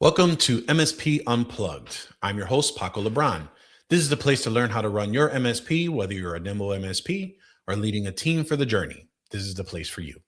Welcome to MSP Unplugged. I'm your host, Paco LeBron. This is the place to learn how to run your MSP, whether you're a nimble MSP or leading a team for the journey. This is the place for you.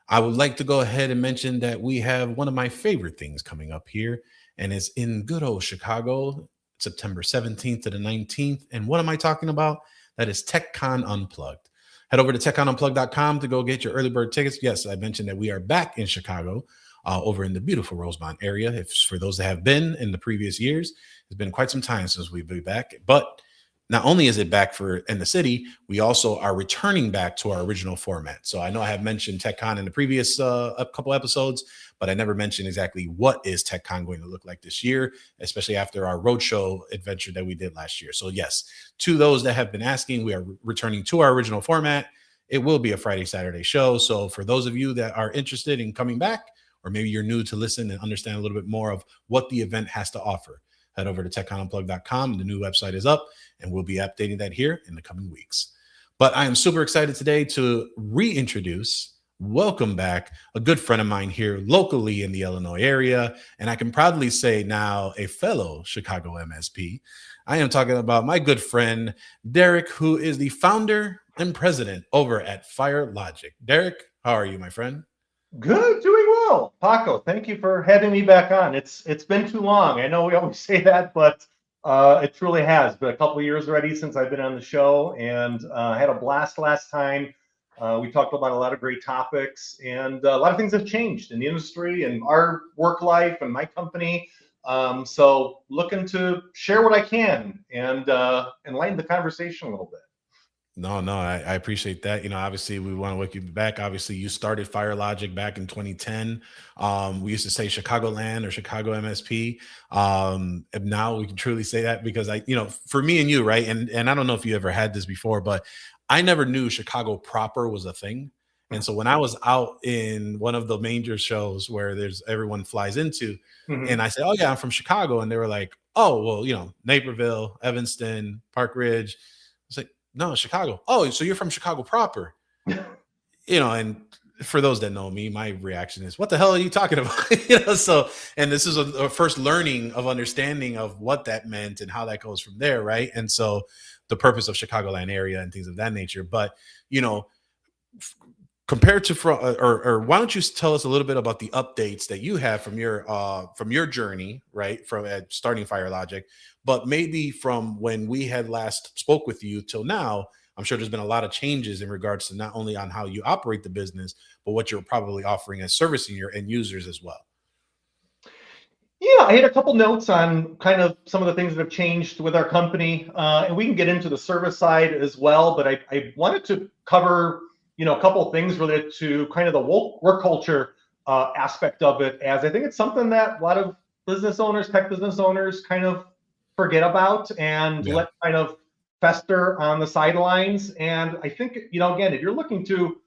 I would like to go ahead and mention that we have one of my favorite things coming up here, and it's in good old Chicago, September 17th to the 19th. And what am I talking about? That is TechCon Unplugged. Head over to techconunplugged.com to go get your early bird tickets. Yes, I mentioned that we are back in Chicago. Over in the beautiful Rosemont area. If for those that have been in the previous years, it's been quite some time since we've been back. But not only is it back for in the city, we also are returning back to our original format. So I know I have mentioned TechCon in the previous a couple episodes, but I never mentioned exactly what is TechCon going to look like this year, especially after our roadshow adventure that we did last year. So yes, to those that have been asking, we are returning to our original format. It will be a Friday, Saturday show. So for those of you that are interested in coming back, or maybe you're new to listen and understand a little bit more of what the event has to offer, head over to techconunplugged.com. The new website is up, and we'll be updating that here in the coming weeks. But I am super excited today to reintroduce, welcome back, a good friend of mine here locally in the Illinois area, and I can proudly say now a fellow Chicago MSP. I am talking about my good friend, Derrick, who is the founder and president over at FireLogic. Derrick, how are you, my friend? Good, doing well. Paco, thank you for having me back on. It's been too long. I know we always say that, but it truly has been a couple of years already since I've been on the show, and had a blast last time. We talked about a lot of great topics, and a lot of things have changed in the industry and our work life and my company. So looking to share what I can and enlighten the conversation a little bit. No, I appreciate that. Obviously we want to welcome you back. Obviously you started FireLogic back in 2010. We used to say Chicagoland or Chicago MSP. And now we can truly say that because for me and you, right. And I don't know if you ever had this before, but I never knew Chicago proper was a thing. And so when I was out in one of the major shows where everyone flies into, and I said, oh yeah, I'm from Chicago. And they were like, oh, well, Naperville, Evanston, Park Ridge. It's like, no, Chicago. Oh, so you're from Chicago proper. And for those that know me, my reaction is, what the hell are you talking about? So, and this is a first learning of understanding of what that meant and how that goes from there, right? And so the purpose of Chicagoland area and things of that nature. But, compared to or why don't you tell us a little bit about the updates that you have from your journey, right, from starting FireLogic, but maybe from when we had last spoke with you till now. I'm sure there's been a lot of changes in regards to not only on how you operate the business, but what you're probably offering as servicing your end users as well. Yeah, I had a couple notes on kind of some of the things that have changed with our company, and we can get into the service side as well. But I wanted to cover a couple of things related to kind of the work culture aspect of it, as I think it's something that a lot of business owners, tech business owners, kind of forget about and let kind of fester on the sidelines. And I think, again, if you're looking to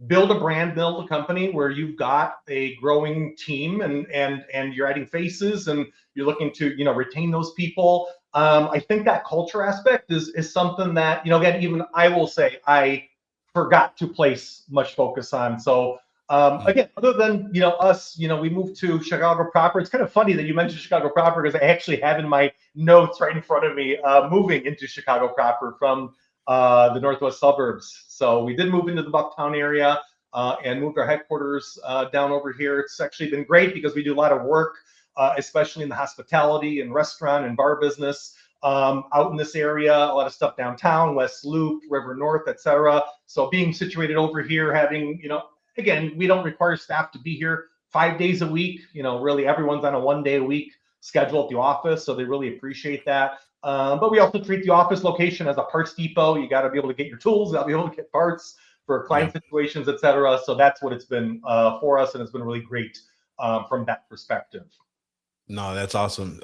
build a brand, build a company where you've got a growing team and you're adding faces and you're looking to, retain those people. I think that culture aspect is something that, again, even I will say I forgot to place much focus on. So again, other than us, we moved to Chicago proper. It's kind of funny that you mentioned Chicago proper because I actually have in my notes right in front of me moving into Chicago proper from the northwest suburbs. So we did move into the Bucktown area and moved our headquarters down over here. It's actually been great because we do a lot of work, especially in the hospitality and restaurant and bar business. Out in this area, a lot of stuff downtown, West Loop, River North, etc. So being situated over here, having, again, we don't require staff to be here 5 days a week. Really everyone's on a 1 day a week schedule at the office. So they really appreciate that. But we also treat the office location as a parts depot. You got to be able to get your tools, you got to be able to get parts for client situations, etc. So that's what it's been for us. And it's been really great from that perspective. No, that's awesome.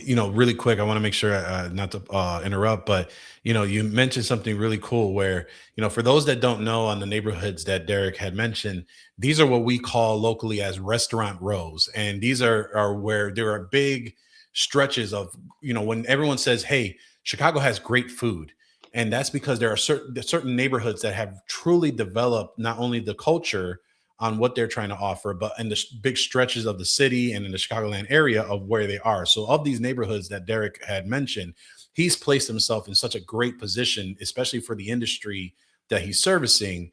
Really quick, I want to make sure not to interrupt, but you mentioned something really cool where, for those that don't know, on the neighborhoods that Derrick had mentioned, these are what we call locally as restaurant rows. And these are where there are big stretches of, when everyone says, hey, Chicago has great food. And that's because there are certain neighborhoods that have truly developed not only the culture on what they're trying to offer, but in the big stretches of the city and in the Chicagoland area of where they are. So of these neighborhoods that Derrick had mentioned, he's placed himself in such a great position, especially for the industry that he's servicing.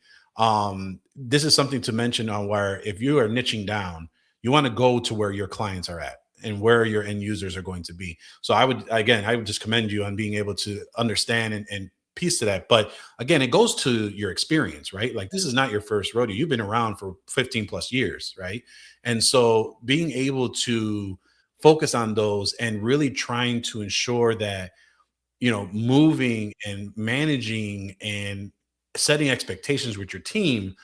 This is something to mention on where if you are niching down, you want to go to where your clients are at and where your end users are going to be. So I would just commend you on being able to understand and piece to that. But again, it goes to your experience, right? Like this is not your first rodeo. You've been around for 15 plus years, right? And so being able to focus on those and really trying to ensure that, moving and managing and setting expectations with your team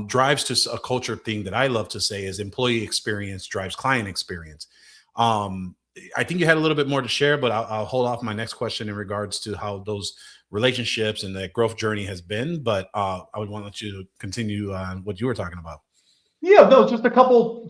drives to a culture thing that I love to say is employee experience drives client experience. I think you had a little bit more to share, but I'll hold off my next question in regards to how those relationships and that growth journey has been. But I would want to let you continue on what you were talking about. Yeah, no, just a couple,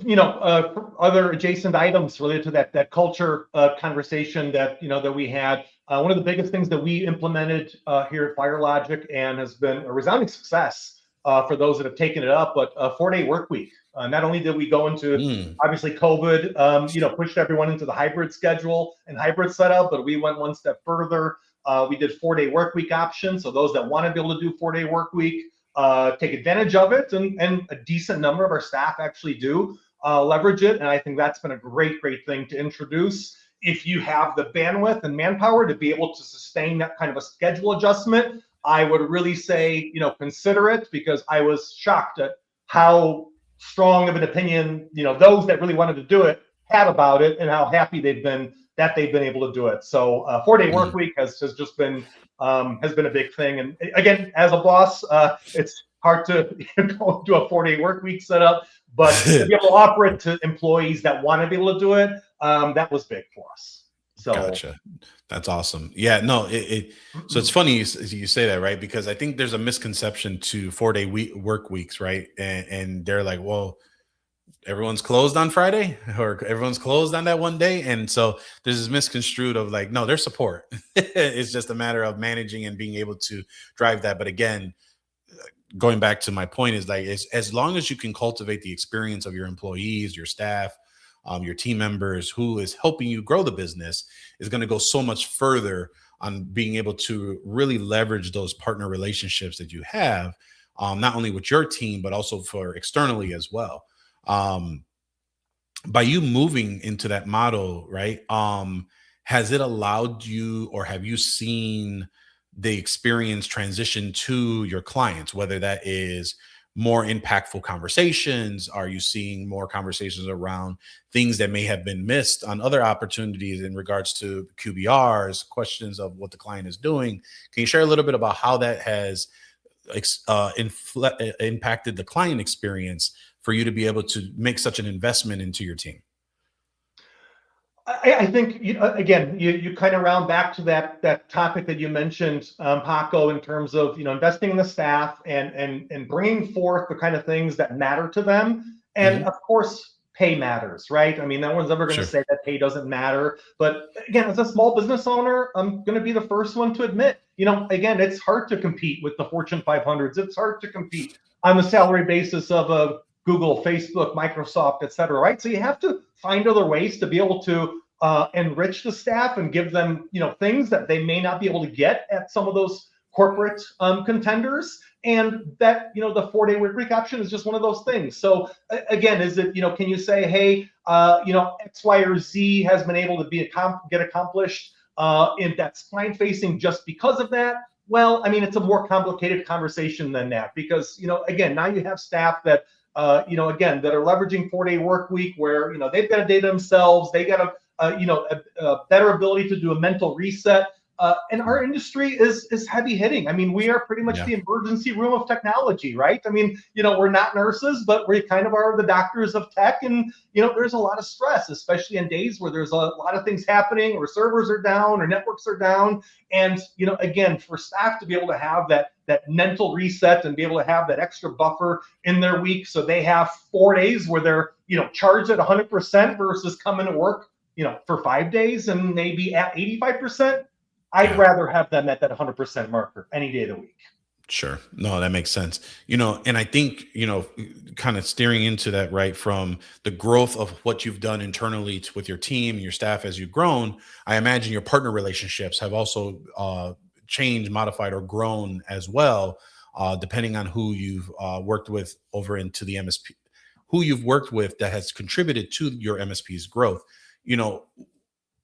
other adjacent items related to that culture conversation that that we had. One of the biggest things that we implemented here at FireLogic and has been a resounding success for those that have taken it up, but a 4-day work week. Not only did we go into obviously COVID, pushed everyone into the hybrid schedule and hybrid setup, but we went one step further. We did 4-day work week option, so those that want to be able to do 4-day work week. Take advantage of it, and a decent number of our staff actually do leverage it. And I think that's been a great thing to introduce. If you have the bandwidth and manpower to be able to sustain that kind of a schedule adjustment, I would really say, consider it, because I was shocked at how strong of an opinion, those that really wanted to do it had about it and how happy they've been able to do it. So 4-day work week has just been a big thing. And again, as a boss, it's hard to go do a 4-day work week setup, but to be able to offer it to employees that want to be able to do it, that was big for us. So gotcha. That's awesome. Yeah, no, so it's funny you say that, right? Because I think there's a misconception to 4-day work weeks, right? And they're like, well, everyone's closed on Friday or everyone's closed on that one day. And so there's this misconstrued of like, no, there's support. It's just a matter of managing and being able to drive that. But again, going back to my point is like, as long as you can cultivate the experience of your employees, your staff, your team members, who is helping you grow the business, is going to go so much further on being able to really leverage those partner relationships that you have, not only with your team, but also for externally as well. By you moving into that model, right? Has it allowed you, or have you seen the experience transition to your clients, whether that is more impactful conversations? Are you seeing more conversations around things that may have been missed on other opportunities in regards to QBRs, questions of what the client is doing? Can you share a little bit about how that has impacted the client experience for you to be able to make such an investment into your team? I think, again, you kind of round back to that topic that you mentioned, Paco, in terms of, investing in the staff and bringing forth the kind of things that matter to them. And of course, pay matters, right? I mean, no one's ever going to say that pay doesn't matter. But again, as a small business owner, I'm going to be the first one to admit, again, it's hard to compete with the Fortune 500s. It's hard to compete on the salary basis of a Google, Facebook, Microsoft, et cetera, right? So you have to find other ways to be able to enrich the staff and give them, things that they may not be able to get at some of those corporate contenders. And that, the 4-day work week option is just one of those things. So again, is it, can you say, hey, X, Y, or Z has been able to get accomplished in that's client facing just because of that? Well, I mean, it's a more complicated conversation than that, because, again, now you have staff that, again, that are leveraging 4-day work week where, they've got to data themselves. They got a better ability to do a mental reset. And our industry is heavy hitting. I mean, we are pretty much the emergency room of technology, right? I mean, we're not nurses, but we kind of are the doctors of tech. And, there's a lot of stress, especially in days where there's a lot of things happening, or servers are down or networks are down. And, again, for staff to be able to have that mental reset and be able to have that extra buffer in their week, so they have 4 days where they're, charged at 100% versus coming to work, for 5 days and maybe at 85%. I'd rather have them at that 100% marker any day of the week. Sure. No, that makes sense. And I think, kind of steering into that, right, from the growth of what you've done internally with your team and your staff as you've grown, I imagine your partner relationships have also changed, modified, or grown as well, depending on who you've worked with over into the MSP, who you've worked with that has contributed to your MSP's growth. You know,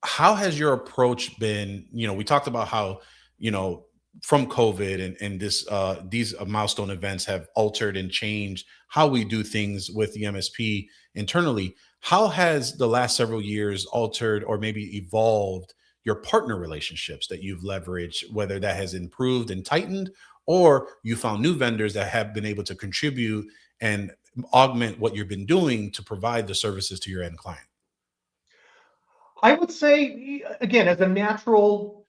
how has your approach been? We talked about how, you know, from COVID and this these milestone events have altered and changed how we do things with the MSP internally. How has the last several years altered or maybe evolved your partner relationships that you've leveraged, whether that has improved and tightened, or you found new vendors that have been able to contribute and augment what you've been doing to provide the services to your end client? I would say, again, as a natural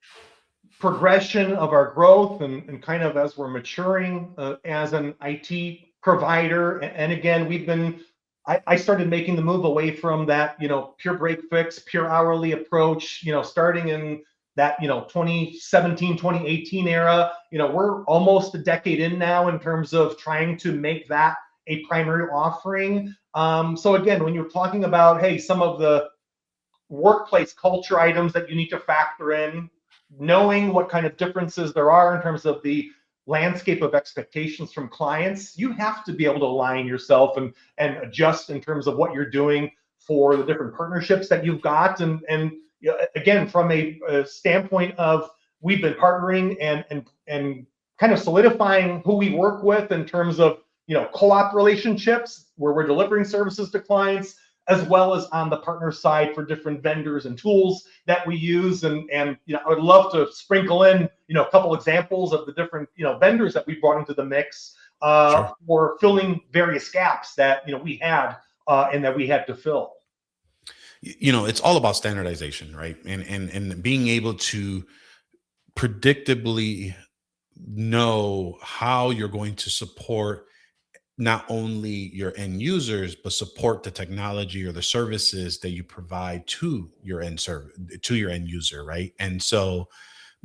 progression of our growth and kind of as we're maturing as an IT provider. And again, I started making the move away from that, pure break fix, pure hourly approach, starting in that, 2017, 2018 era. We're almost a decade in now in terms of trying to make that a primary offering. So again, when you're talking about, hey, some of the workplace culture items that you need to factor in, knowing what kind of differences there are in terms of the landscape of expectations from clients, you have to be able to align yourself and adjust in terms of what you're doing for the different partnerships that you've got. And again, from a standpoint of we've been partnering and kind of solidifying who we work with in terms of co-op relationships where we're delivering services to clients, as well as on the partner side for different vendors and tools that we use. And I would love to sprinkle in, a couple examples of the different, vendors that we brought into the mix Sure. for filling various gaps that, we had and that we had to fill. It's all about standardization, right? And being able to predictably know how you're going to support not only your end users, but support the technology or the services that you provide to your end user, right? And so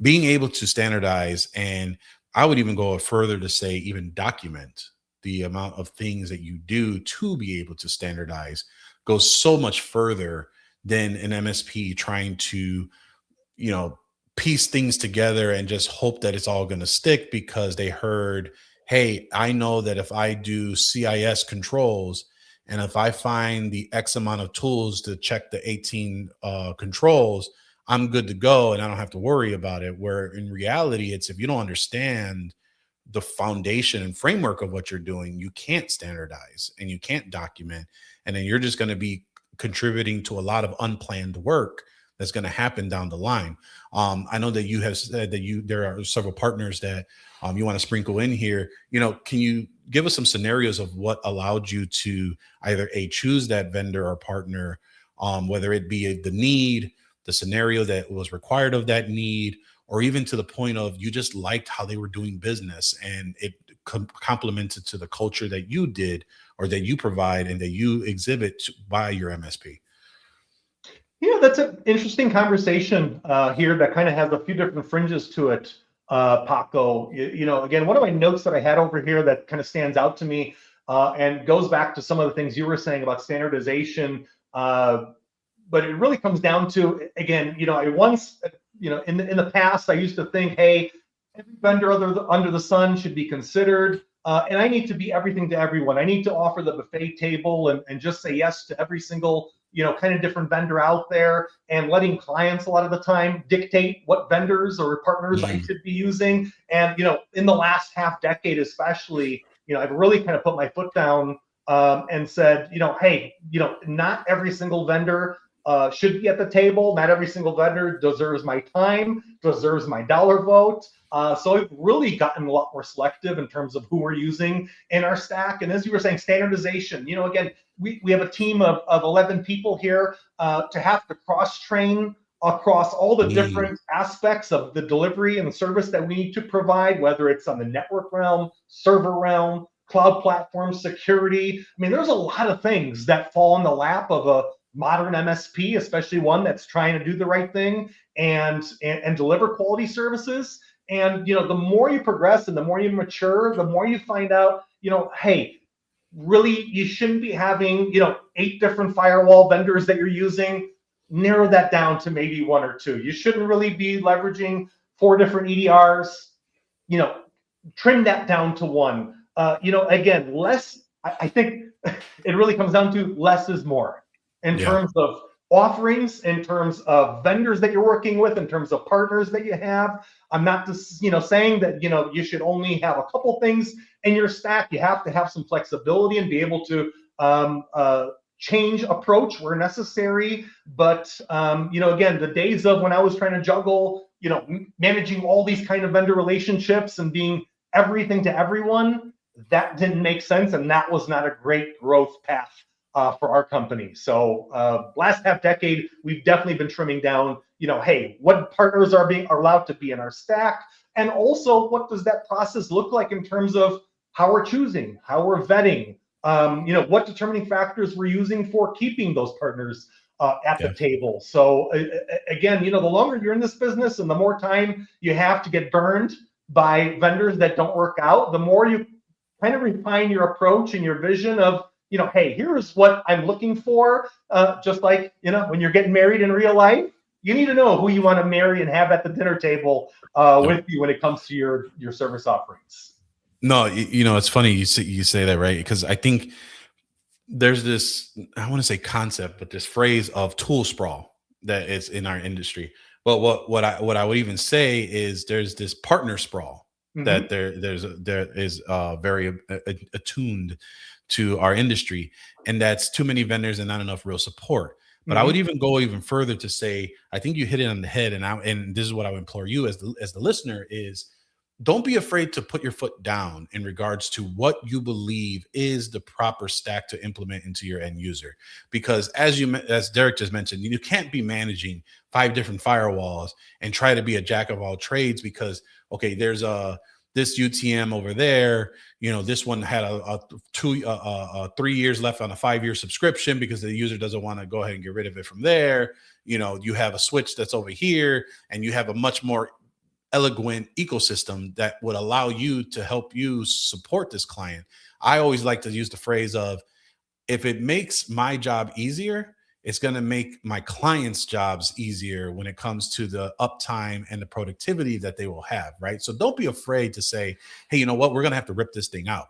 being able to standardize, and I would even go further to say even document the amount of things that you do to be able to standardize goes so much further than an MSP trying to, you know, piece things together and just hope that it's all going to stick because they heard, hey, I know that if I do CIS controls and if I find the X amount of tools to check the 18 controls, I'm good to go and I don't have to worry about it. Where in reality, it's if you don't understand the foundation and framework of what you're doing, you can't standardize and you can't document. And then you're just going to be contributing to a lot of unplanned work that's going to happen down the line. I know that you have said that there are several partners that you want to sprinkle in here. Can you give us some scenarios of what allowed you to either choose that vendor or partner, whether it be the need, the scenario that was required of that need, or even to the point of you just liked how they were doing business and it complemented to the culture that you did or that you provide and that you exhibit by your MSP? That's an interesting conversation here that kind of has a few different fringes to it, Paco. Again, one of my notes that I had over here that kind of stands out to me and goes back to some of the things you were saying about standardization. But it really comes down to, again, I once, in the past, I used to think, hey, every vendor under the sun should be considered. And I need to be everything to everyone. I need to offer the buffet table and just say yes to every single, kind of different vendor out there, and letting clients a lot of the time dictate what vendors or partners I should be using. And, in the last half decade, especially, I've really kind of put my foot down and said, hey, not every single vendor should be at the table. Not every single vendor deserves my time, deserves my dollar vote. So I've really gotten a lot more selective in terms of who we're using in our stack. And as you were saying, standardization, again, we have a team of 11 people here to have to cross-train across all the different aspects of the delivery and the service that we need to provide, whether it's on the network realm, server realm, cloud platform, security. I mean, there's a lot of things that fall in the lap of a modern MSP, especially one that's trying to do the right thing and deliver quality services. And, the more you progress and the more you mature, the more you find out, hey, really, you shouldn't be having, 8 different firewall vendors that you're using. Narrow that down to maybe 1 or 2. You shouldn't really be leveraging 4 different EDRs. Trim that down to 1. Again, less, I think it really comes down to less is more in terms of offerings, in terms of vendors that you're working with, in terms of partners that you have. I'm not just, saying that, you should only have a couple things in your stack. You have to have some flexibility and be able to change approach where necessary. But, again, the days of when I was trying to juggle, managing all these kind of vendor relationships and being everything to everyone, that didn't make sense. And that was not a great growth path for our company. So last half decade, we've definitely been trimming down, hey, what partners are allowed to be in our stack? And also, what does that process look like in terms of how we're choosing, how we're vetting, what determining factors we're using for keeping those partners at the table. So again, the longer you're in this business and the more time you have to get burned by vendors that don't work out, the more you kind of refine your approach and your vision of, hey, here's what I'm looking for. Just like, when you're getting married in real life, you need to know who you want to marry and have at the dinner table with you when it comes to your service offerings. No, it's funny you say that, right? Because I think there's this, I want to say concept, but this phrase of tool sprawl that is in our industry. But what I would even say is there's this partner sprawl that there is very attuned to our industry, and that's too many vendors and not enough real support. But I would even go even further to say, I think you hit it on the head, and this is what I would implore you as the listener is, don't be afraid to put your foot down in regards to what you believe is the proper stack to implement into your end user. Because as Derrick just mentioned, you can't be managing 5 different firewalls and try to be a jack of all trades because, okay, there's this UTM over there, this one had a 3 years left on a 5-year subscription because the user doesn't want to go ahead and get rid of it from there. You have a switch that's over here, and you have a much more eloquent ecosystem that would allow you to help you support this client. I always like to use the phrase of, if it makes my job easier, it's going to make my clients' jobs easier when it comes to the uptime and the productivity that they will have, right? So don't be afraid to say, hey, you know what, we're going to have to rip this thing out,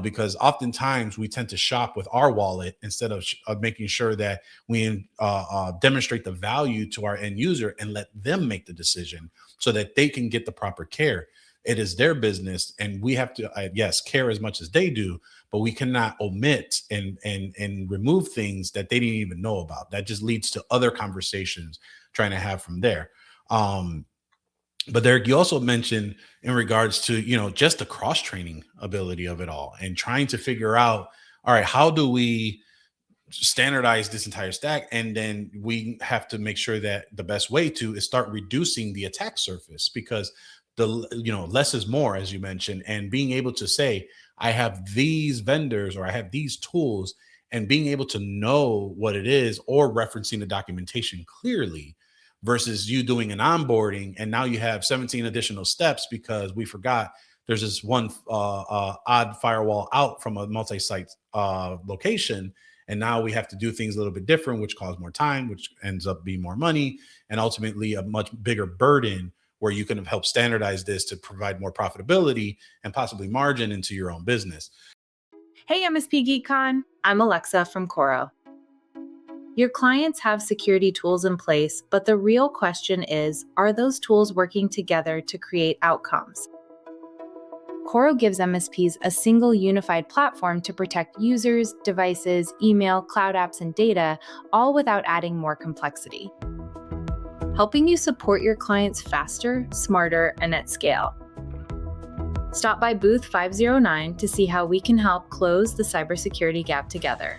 because oftentimes we tend to shop with our wallet instead of making sure that we demonstrate the value to our end user and let them make the decision so that they can get the proper care. It is their business, and we have to, yes, care as much as they do, but we cannot omit and remove things that they didn't even know about. That just leads to other conversations trying to have from there. But Derrick, you also mentioned in regards to, just the cross-training ability of it all and trying to figure out, all right, how do we standardize this entire stack? And then we have to make sure that the best way to is start reducing the attack surface, because less is more, as you mentioned, and being able to say, I have these vendors or I have these tools, and being able to know what it is or referencing the documentation clearly versus you doing an onboarding and now you have 17 additional steps because we forgot there's this one odd firewall out from a multi-site location. And now we have to do things a little bit different, which costs more time, which ends up being more money, and ultimately a much bigger burden where you can help standardize this to provide more profitability and possibly margin into your own business. Hey, MSP GeekCon, I'm Alexa from Coro. Your clients have security tools in place, but the real question is, are those tools working together to create outcomes? Coro gives MSPs a single unified platform to protect users, devices, email, cloud apps, and data, all without adding more complexity, helping you support your clients faster, smarter, and at scale. Stop by booth 509 to see how we can help close the cybersecurity gap together.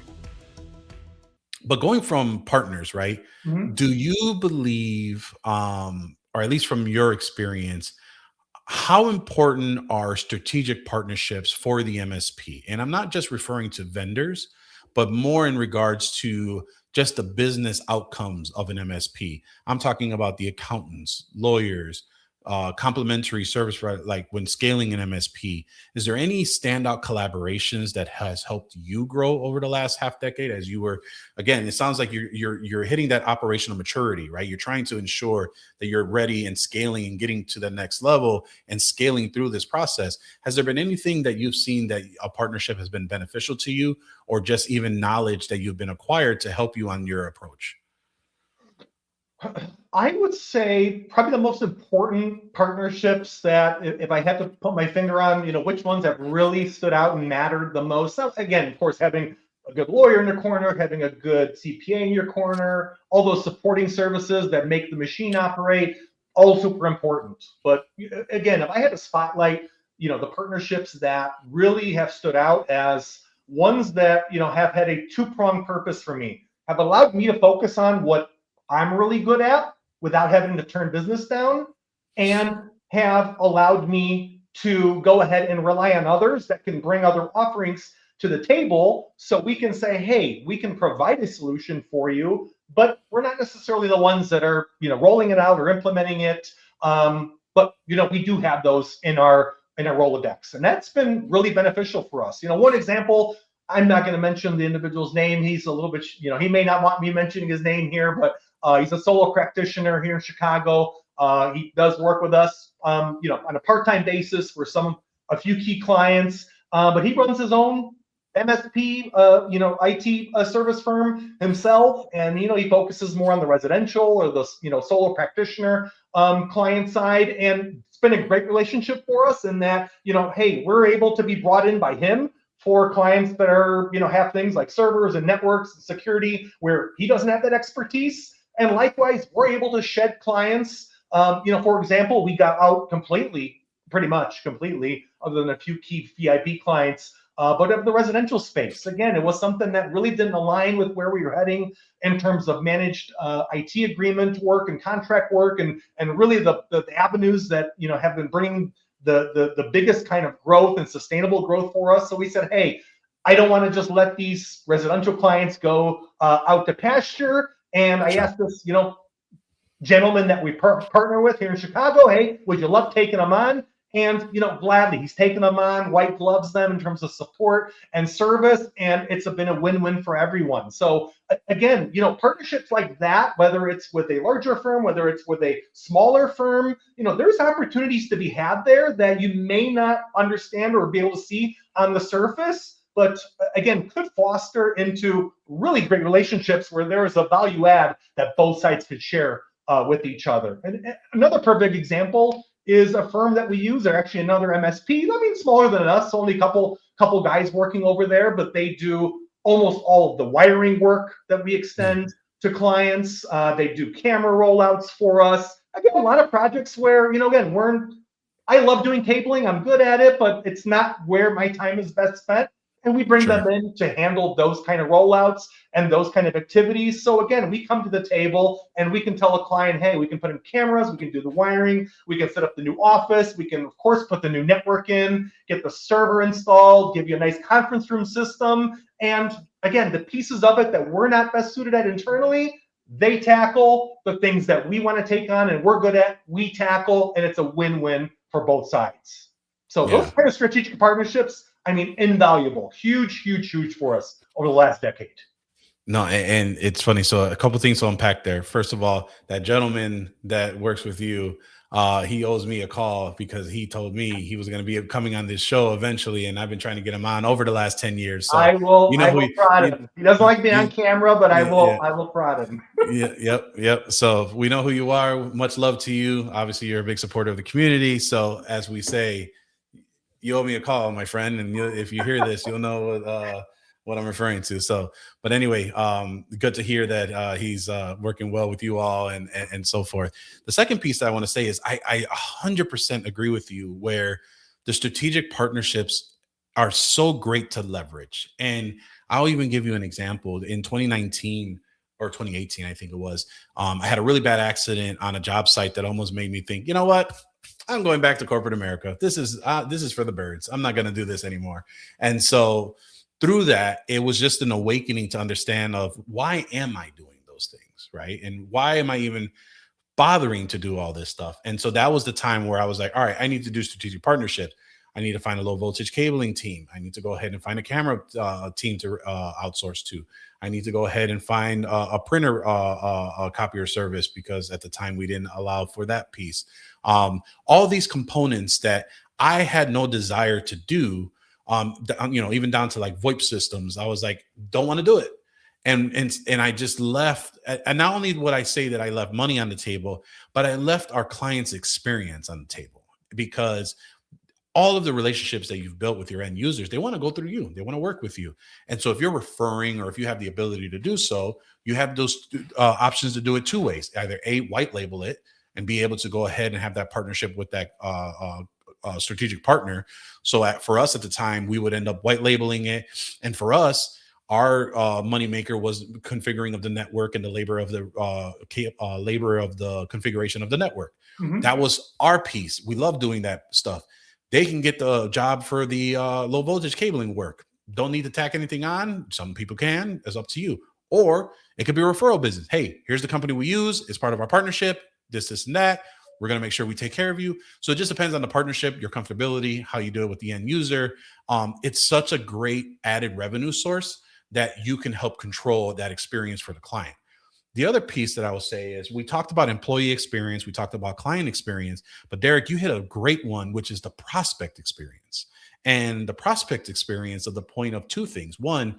But going from partners, right? Do you believe, or at least from your experience, how important are strategic partnerships for the MSP? And I'm not just referring to vendors, but more in regards to just the business outcomes of an MSP. I'm talking about the accountants, lawyers, complementary service, right? Like when scaling an MSP, is there any standout collaborations that has helped you grow over the last half decade as you were, again, it sounds like you're hitting that operational maturity, right? You're trying to ensure that you're ready and scaling and getting to the next level and scaling through this process. Has there been anything that you've seen that a partnership has been beneficial to you, or just even knowledge that you've been acquired to help you on your approach? I would say probably the most important partnerships that if I had to put my finger on, which ones have really stood out and mattered the most. So again, of course, having a good lawyer in your corner, having a good CPA in your corner, all those supporting services that make the machine operate, all super important. But again, if I had to spotlight, the partnerships that really have stood out as ones that, have had a two-pronged purpose for me, have allowed me to focus on what I'm really good at without having to turn business down, and have allowed me to go ahead and rely on others that can bring other offerings to the table, so we can say, hey, we can provide a solution for you, but we're not necessarily the ones that are rolling it out or implementing it. But we do have those in our Rolodex, and that's been really beneficial for us. One example, I'm not going to mention the individual's name. He's a little bit, he may not want me mentioning his name here, but he's a solo practitioner here in Chicago. He does work with us, on a part-time basis for a few key clients. But he runs his own MSP, IT service firm himself, and he focuses more on the residential or the solo practitioner client side. And it's been a great relationship for us in that hey, we're able to be brought in by him for clients that are have things like servers and networks and security where he doesn't have that expertise. And likewise, we're able to shed clients. For example, we got out pretty much completely, other than a few key VIP clients, but of the residential space. Again, it was something that really didn't align with where we were heading in terms of managed IT agreement work and contract work, and really the avenues that have been bringing the biggest kind of growth and sustainable growth for us. So we said, hey, I don't want to just let these residential clients go out to pasture. And I asked this, gentleman that we partner with here in Chicago, hey, would you love taking them on? And, gladly, he's taken them on, white gloves them in terms of support and service, and it's been a win-win for everyone. So again, partnerships like that, whether it's with a larger firm, whether it's with a smaller firm, there's opportunities to be had there that you may not understand or be able to see on the surface, but again, could foster into really great relationships where there is a value add that both sides could share with each other. And another perfect example is a firm that we use, or actually another MSP. I mean, smaller than us, only a couple guys working over there, but they do almost all of the wiring work that we extend to clients. They do camera rollouts for us. Again, a lot of projects where, again, I love doing cabling. I'm good at it, but it's not where my time is best spent. And we bring them in to handle those kind of rollouts and those kind of activities. So again, we come to the table and we can tell a client, hey, we can put in cameras, we can do the wiring, we can set up the new office, we can, of course, put the new network in, get the server installed, give you a nice conference room system. And again, the pieces of it that we're not best suited at internally, they tackle. The things that we want to take on and we're good at, we tackle, and it's a win-win for both sides. So those kind of strategic partnerships, I mean, invaluable, huge for us over the last decade. No, and it's funny. So a couple things to unpack there. First of all, that gentleman that works with you, he owes me a call because he told me he was going to be coming on this show eventually, and I've been trying to get him on over the last 10 years. So I will prod him. He doesn't like being on camera, but I will prod him. Yep. So we know who you are. Much love to you. Obviously, you're a big supporter of the community. So as we say, you owe me a call, my friend, and if you hear this, you'll know what I'm referring to. So, but anyway, good to hear that he's working well with you all and so forth. The second piece that I want to say is I 100% agree with you where the strategic partnerships are so great to leverage. And I'll even give you an example. In 2019 or 2018, I think it was, I had a really bad accident on a job site that almost made me think, you know what? I'm going back to corporate America. This is for the birds. I'm not going to do this anymore. And so through that, it was just an awakening to understand of why am I doing those things, right? And why am I even bothering to do all this stuff. And so that was the time where I was like, all right, I need to do strategic partnerships. I need to find a low voltage cabling team. I need to go ahead and find a camera team to outsource to. I need to go ahead and find a printer a copier service, because at the time we didn't allow for that piece. All these components that I had no desire to do, even down to like VoIP systems, I was like, don't want to do it. And I just left. And not only would I say that I left money on the table, but I left our clients' experience on the table, because all of the relationships that you've built with your end users, they want to go through you. They want to work with you. And so if you're referring, or if you have the ability to do so, you have those options to do it two ways. Either A, white label it and be able to go ahead and have that partnership with that strategic partner. So for us at the time, we would end up white labeling it. And for us, our moneymaker was configuring of the network and the labor of the configuration of the network. Mm-hmm. That was our piece. We love doing that stuff. They can get the job for the low voltage cabling work. Don't need to tack anything on. Some people can. It's up to you. Or it could be a referral business. Hey, here's the company we use. It's part of our partnership. This, and that. We're going to make sure we take care of you. So it just depends on the partnership, your comfortability, how you do it with the end user. It's such a great added revenue source that you can help control that experience for the client. The other piece that I will say is, we talked about employee experience, we talked about client experience, but Derrick, you hit a great one, which is the prospect experience. And the prospect experience of the point of two things. One,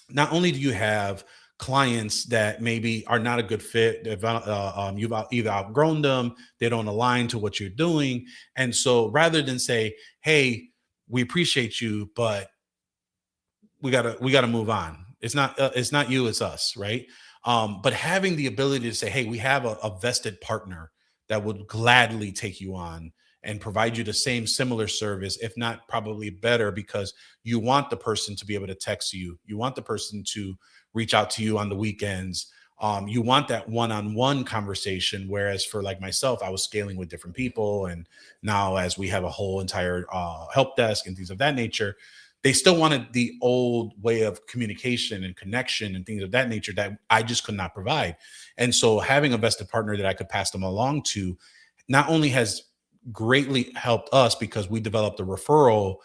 not only do you have clients that maybe are not a good fit, you've either outgrown them, they don't align to what you're doing. And so rather than say, hey, we appreciate you, but we gotta move on. It's not you, it's us, right? But having the ability to say, hey, we have a vested partner that would gladly take you on and provide you the same similar service, if not probably better, because you want the person to be able to text you. You want the person to reach out to you on the weekends. You want that one-on-one conversation. Whereas for like myself, I was scaling with different people. And now as we have a whole entire help desk and things of that nature, they still wanted the old way of communication and connection and things of that nature that I just could not provide. And so having a vested partner that I could pass them along to not only has greatly helped us, because we developed a referral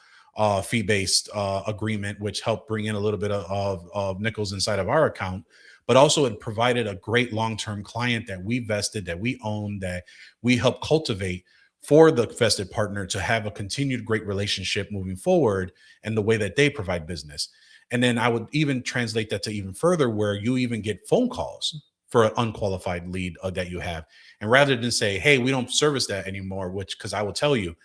fee-based agreement, which helped bring in a little bit of nickels inside of our account, but also it provided a great long-term client that we vested, that we own, that we help cultivate for the vested partner to have a continued great relationship moving forward and the way that they provide business. And then I would even translate that to even further, where you even get phone calls for an unqualified lead that you have. And rather than say, hey, we don't service that anymore, because I will tell you,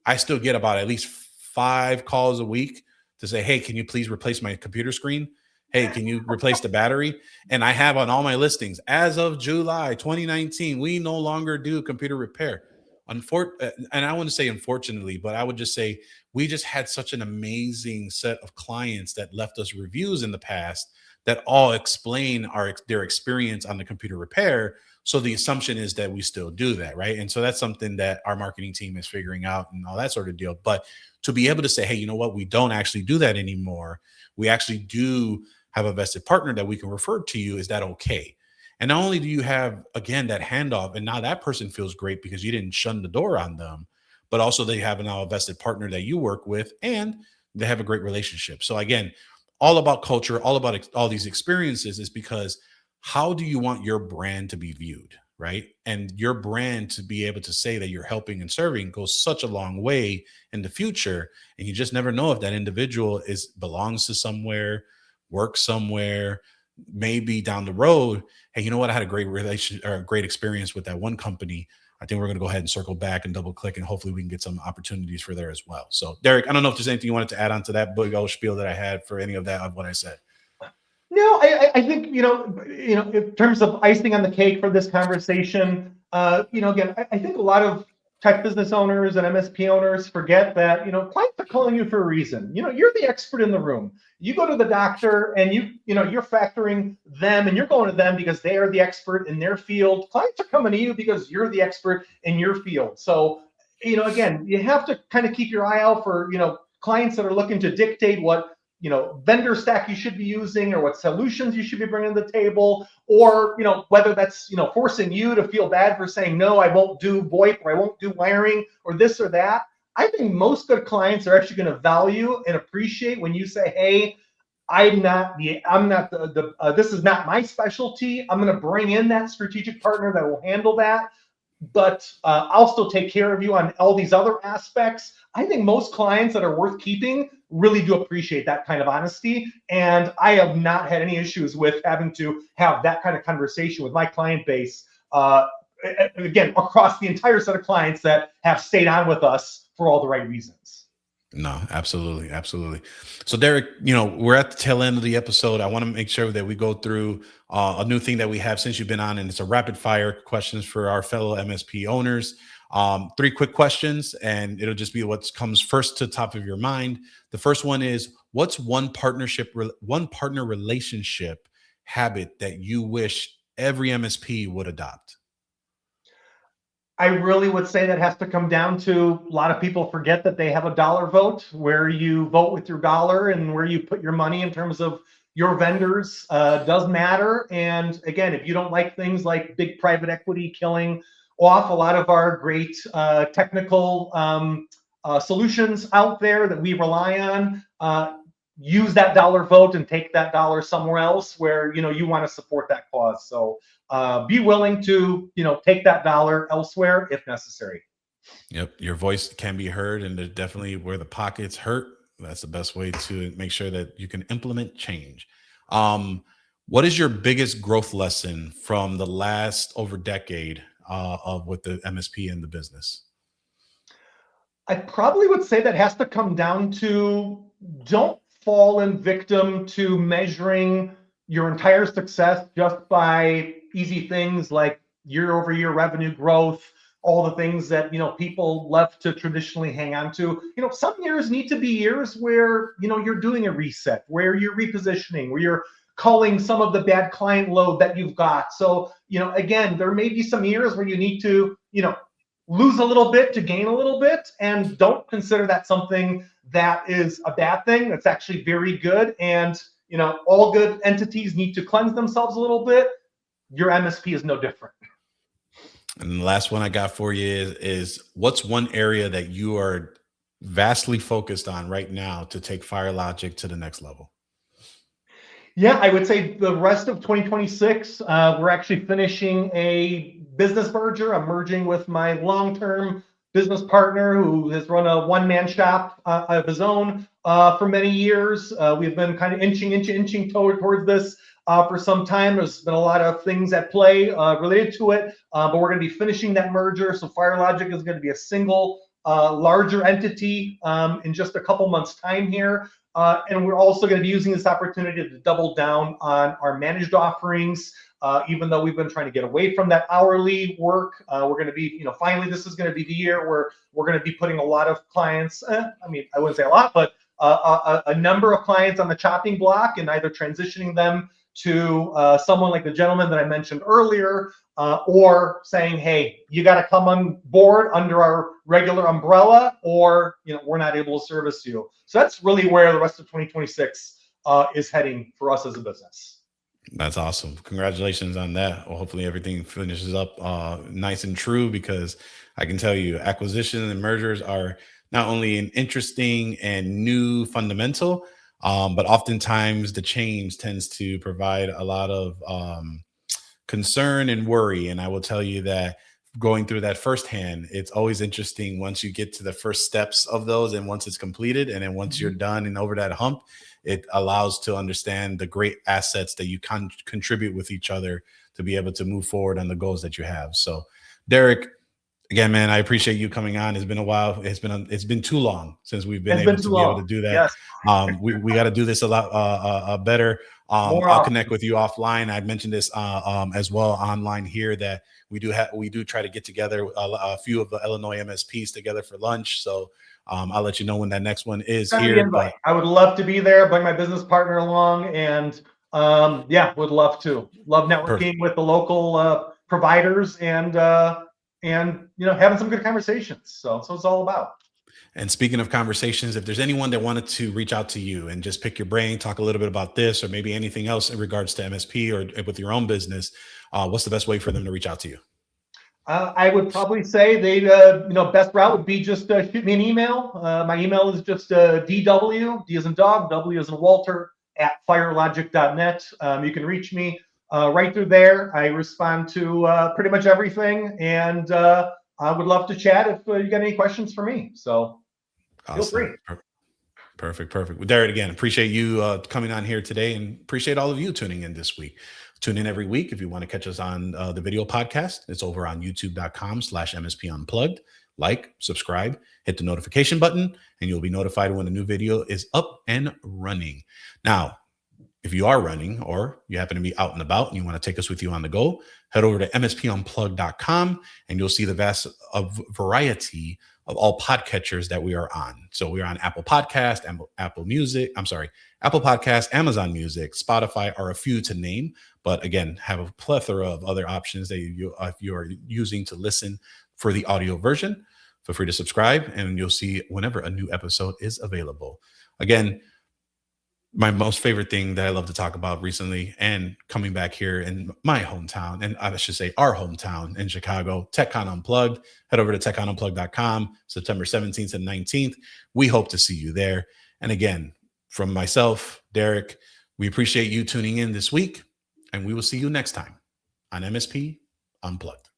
I still get about at least 5 calls a week to say, hey, can you please replace my computer screen? Hey, can you replace the battery? And I have on all my listings, as of July 2019, we no longer do computer repair. And I wouldn't say unfortunately, but I would just say we just had such an amazing set of clients that left us reviews in the past that all explain their experience on the computer repair. So the assumption is that we still do that, right? And so that's something that our marketing team is figuring out and all that sort of deal. But to be able to say, hey, you know what, we don't actually do that anymore. We actually do have a vested partner that we can refer to you. Is that okay? And not only do you have, again, that handoff, and now that person feels great because you didn't shun the door on them, but also they have now a vested partner that you work with, and they have a great relationship. So again, all about culture, all about all these experiences, is because how do you want your brand to be viewed, right? And your brand to be able to say that you're helping and serving goes such a long way in the future. And you just never know if that individual belongs to somewhere, works somewhere, maybe down the road, hey, you know what? I had a great experience with that one company. I think we're going to go ahead and circle back and double click, and hopefully we can get some opportunities for there as well. So Derrick, I don't know if there's anything you wanted to add on to that big old spiel that I had for any of that of what I said. No, I think, in terms of icing on the cake for this conversation, again, I think a lot of tech business owners and MSP owners forget that, clients are calling you for a reason. You're the expert in the room. You go to the doctor and you're factoring them, and you're going to them because they are the expert in their field. Clients are coming to you because you're the expert in your field. So, again, you have to kind of keep your eye out for, clients that are looking to dictate what vendor stack you should be using, or what solutions you should be bringing to the table, or whether that's forcing you to feel bad for saying no, I won't do VoIP, or I won't do wiring, or this or that. I think most good clients are actually going to value and appreciate when you say, hey, this is not my specialty. I'm going to bring in that strategic partner that will handle that, but I'll still take care of you on all these other aspects. I think most clients that are worth keeping really do appreciate that kind of honesty. And I have not had any issues with having to have that kind of conversation with my client base, again, across the entire set of clients that have stayed on with us for all the right reasons. No, absolutely. Absolutely. So Derrick, we're at the tail end of the episode. I want to make sure that we go through a new thing that we have since you've been on, and it's a rapid fire questions for our fellow MSP owners. 3 quick questions, and it'll just be what comes first to the top of your mind. The first one is, what's one partner relationship habit that you wish every MSP would adopt? I really would say that has to come down to, a lot of people forget that they have a dollar vote, where you vote with your dollar and where you put your money in terms of your vendors does matter. And again, if you don't like things like big private equity killing off a lot of our great technical solutions out there that we rely on, use that dollar vote and take that dollar somewhere else where you want to support that cause. So be willing to take that dollar elsewhere if necessary. Yep, your voice can be heard, and definitely where the pockets hurt, that's the best way to make sure that you can implement change. What is your biggest growth lesson from the last over decade of with the MSP and the business? I probably would say that has to come down to, don't fall in victim to measuring your entire success just by easy things like year-over-year revenue growth, all the things that people love to traditionally hang on to. Some years need to be years where you're doing a reset, where you're repositioning, where you're culling some of the bad client load that you've got. So again, there may be some years where you need to lose a little bit to gain a little bit, and don't consider that something that is a bad thing. That's actually very good. And all good entities need to cleanse themselves a little bit. Your MSP is no different. And the last one I got for you is what's one area that you are vastly focused on right now to take FireLogic to the next level? Yeah, I would say the rest of 2026, we're actually finishing a business merger. I'm merging with my long-term business partner who has run a one-man shop of his own for many years. We've been kind of inching towards this for some time. There's been a lot of things at play related to it, but we're going to be finishing that merger. So FireLogic is going to be a single larger entity in just a couple months' time here. And we're also going to be using this opportunity to double down on our managed offerings. Even though we've been trying to get away from that hourly work, we're going to be, finally, this is going to be the year where we're going to be putting a lot of clients, I wouldn't say a lot, but a number of clients on the chopping block, and either transitioning them to someone like the gentleman that I mentioned earlier, or saying, hey, you got to come on board under our regular umbrella, or we're not able to service you. So that's really where the rest of 2026 is heading for us as a business. That's awesome. Congratulations on that. Well, hopefully everything finishes up nice and true, because I can tell you acquisitions and mergers are not only an interesting and new fundamental, but oftentimes the change tends to provide a lot of concern and worry. And I will tell you that going through that firsthand, it's always interesting once you get to the first steps of those, and once it's completed, and then once you're done and over that hump, it allows to understand the great assets that you can contribute with each other to be able to move forward on the goals that you have. So Derrick, again, man, I appreciate you coming on. It's been a while. It's been too long since we've been able to do that. Yes. We got to do this a lot better. I'll connect with you offline. I mentioned this as well online here, that we do try to get together a few of the Illinois MSPs together for lunch. So I'll let you know when that next one is here. But I would love to be there, bring my business partner along, and would love to. Love networking with the local providers, and having some good conversations. So it's all about. And speaking of conversations, if there's anyone that wanted to reach out to you and just pick your brain, talk a little bit about this or maybe anything else in regards to MSP or with your own business, what's the best way for them to reach out to you? I would probably say best route would be just shoot me an email. My email is just DW, D as in dog, W as in Walter, @firelogic.net. You can reach me right through there. I respond to pretty much everything, and I would love to chat if you got any questions for me. So feel free. Perfect. Well, Derrick, again, appreciate you coming on here today, and appreciate all of you tuning in this week. Tune in every week if you want to catch us on the video podcast. It's over on youtube.com/MSP Unplugged. Like, subscribe, hit the notification button, and you'll be notified when a new video is up and running. Now, if you are running or you happen to be out and about and you want to take us with you on the go, head over to mspunplugged.com and you'll see the vast variety of all podcatchers that we are on. So we are on Apple Podcast, Apple Podcast, Amazon Music, Spotify are a few to name, but again, have a plethora of other options that if you are using to listen for the audio version. Feel free to subscribe and you'll see whenever a new episode is available. Again, my most favorite thing that I love to talk about recently and coming back here in my hometown, and I should say our hometown in Chicago, TechCon Unplugged. Head over to techconunplugged.com, September 17th and 19th. We hope to see you there. And again, from myself, Derrick, we appreciate you tuning in this week, and we will see you next time on MSP Unplugged.